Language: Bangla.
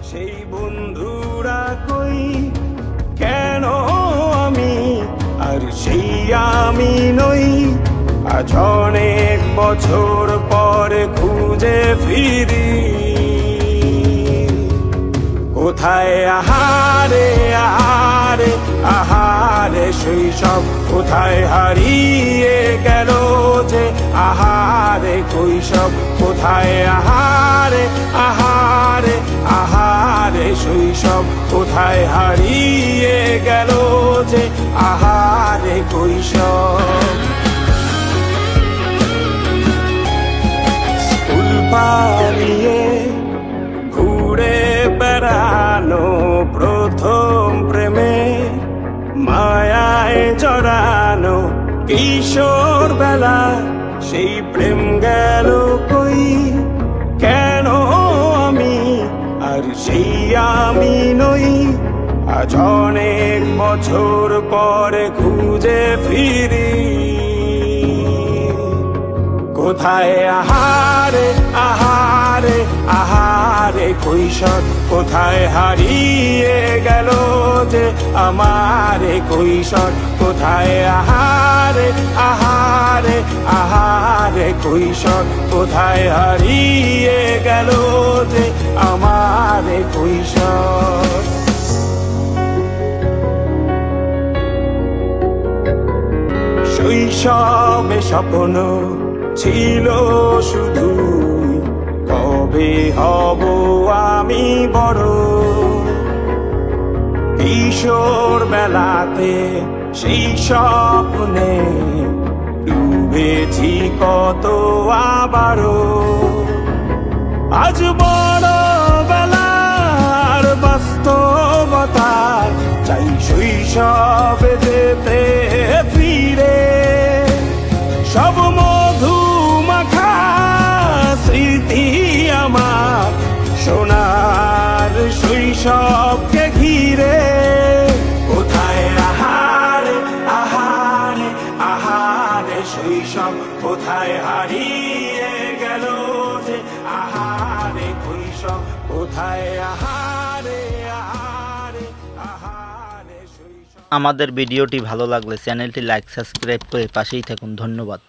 সেই বন্ধুরা কই, কেন আমি আর সেই আমি নই। আজ অনেক বছর পর খুঁজে ফিরি, কোথায় আহারে আহারে আহারে শৈশব, কোথায় হারিয়ে গেল যে আহারে কৈশব। কোথায় আহারে আহারে আহারে শৈশব, কোথায় হারিয়ে গেল যে আহারে কৈশব। স্কুল পালিয়ে ঘুরে বেড়ানো প্রথম প্রেমে, মায়ায় জড়ানো কিশোর বেলা, সেই প্রেম গেল কই, কেন আমি আর সেই আমি নই। আজ অনেক বছর পরে খুঁজে ফিরি, কোথায় আহারে আহারে আহারে কৈশোর, কোথায় হারিয়ে গেল যে আমারে কৈশোর। কোথায় আহারে আহারে আহারে কৈশোর, কোথায় হারিয়ে গেল যে আমারে কৈশোর। শৈশবে স্বপ্ন ছিল শুধু, কবে হব আমি বড়। কিশোর বেলাতে সেই স্বপ্নে ডুবেছি কত আবারও। আজ বড় বেলার বাস্তবতায় চাই শৈশবে যেতে ফিরে। সব মধুমাখা স্মৃতি আমার সোনার শৈশবকে ঘিরে। কোথায় আহারে আহারে আহারে শৈশব, কোথায় হারিয়ে গেল যে আহারে কৈশোর। কোথায় আহারে আহারে আহারে শৈশব। আমাদের ভিডিওটি ভালো লাগলে চ্যানেলটি লাইক সাবস্ক্রাইব করে পাশেই থাকুন। ধন্যবাদ।